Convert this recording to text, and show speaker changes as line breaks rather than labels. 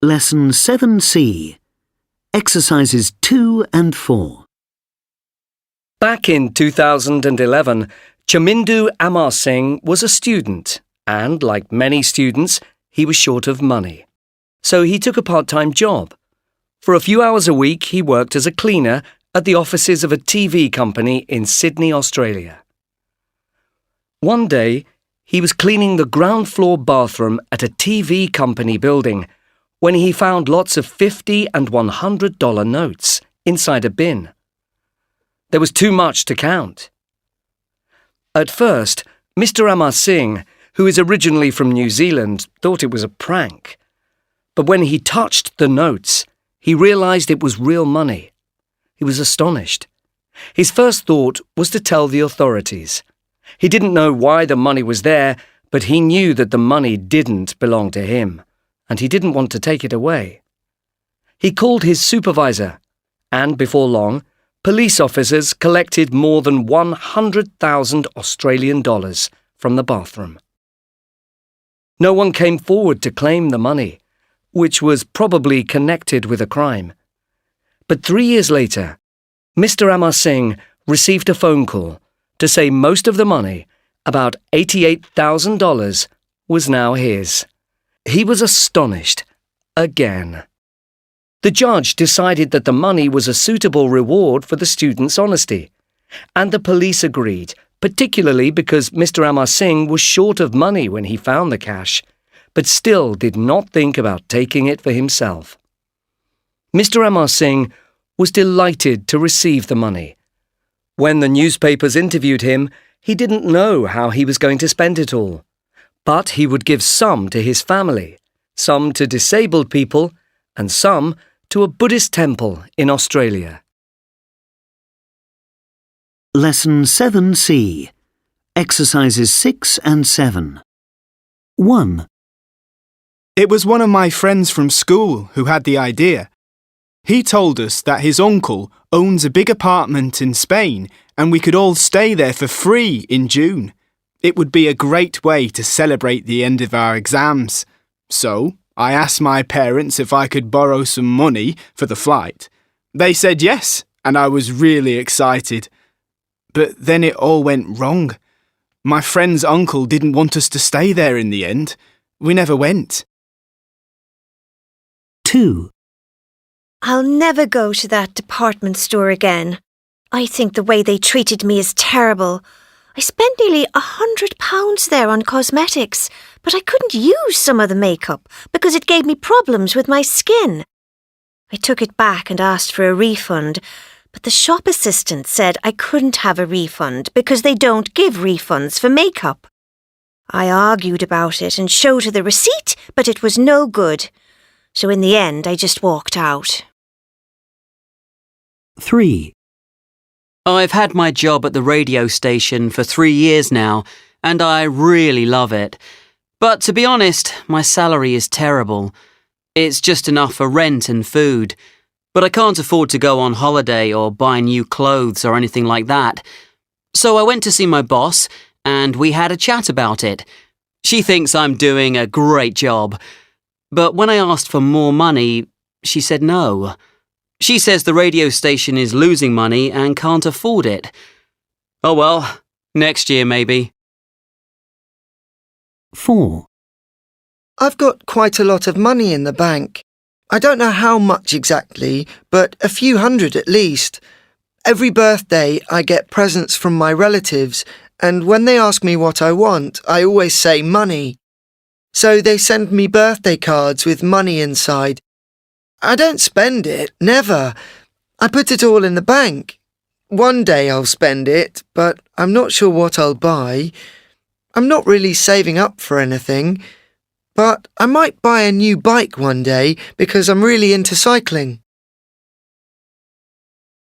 Lesson 7C. Exercises 2 and 4.
Back in 2011, Chamindu Amar Singh was a student and, like many students, he was short of money. So he took a part-time job. For a few hours a week, he worked as a cleaner at the offices of a TV company in Sydney, Australia. One day, he was cleaning the ground floor bathroom at a TV company building when he found lots of $50 and $100 notes inside a bin. There was too much to count. At first, Mr. Amar Singh, who is originally from New Zealand, thought it was a prank. But when he touched the notes, he realized it was real money. He was astonished. His first thought was to tell the authorities. He didn't know why the money was there, but he knew that the money didn't belong to him, and he didn't want to take it away. He called his supervisor, and before long, police officers collected more than 100,000 Australian dollars from the bathroom. No one came forward to claim the money, which was probably connected with a crime. But 3 years later, Mr. Amar Singh received a phone call to say most of the money, about $88,000, was now his. He was astonished again. The judge decided that the money was a suitable reward for the student's honesty, and the police agreed, particularly because Mr. Amar Singh was short of money when he found the cash, but still did not think about taking it for himself. Mr. Amar Singh was delighted to receive the money. When the newspapers interviewed him, he didn't know how he was going to spend it all. But he would give some to his family, some to disabled people, and some to a Buddhist temple in Australia.
Lesson 7C. Exercises 6 and 7. 1.
It was one of my friends from school who had the idea. He told us that his uncle owns a big apartment in Spain and we could all stay there for free in June. It would be a great way to celebrate the end of our exams. So, I asked my parents if I could borrow some money for the flight. They said yes, and I was really excited. But then it all went wrong. My friend's uncle didn't want us to stay there in the end. We never went.
2.
I'll never go to that department store again. I think the way they treated me is terrible. I spent nearly £100 there on cosmetics, but I couldn't use some of the makeup because it gave me problems with my skin. I took it back and asked for a refund, but the shop assistant said I couldn't have a refund because they don't give refunds for makeup. I argued about it and showed her the receipt, but it was no good. So in the end, I just walked out.
3.
I've had my job at the radio station for 3 years now, and I really love it. But to be honest, my salary is terrible. It's just enough for rent and food. But I can't afford to go on holiday or buy new clothes or anything like that. So I went to see my boss, and we had a chat about it. She thinks I'm doing a great job. But when I asked for more money, she said no. She says the radio station is losing money and can't afford it. Oh well, next year maybe.
4.
I've got quite a lot of money in the bank. I don't know how much exactly, but a few hundred at least. Every birthday I get presents from my relatives, and when they ask me what I want, I always say money. So they send me birthday cards with money inside. I don't spend it, never. I put it all in the bank. One day I'll spend it, but I'm not sure what I'll buy. I'm not really saving up for anything, but I might buy a new bike one day because I'm really into cycling.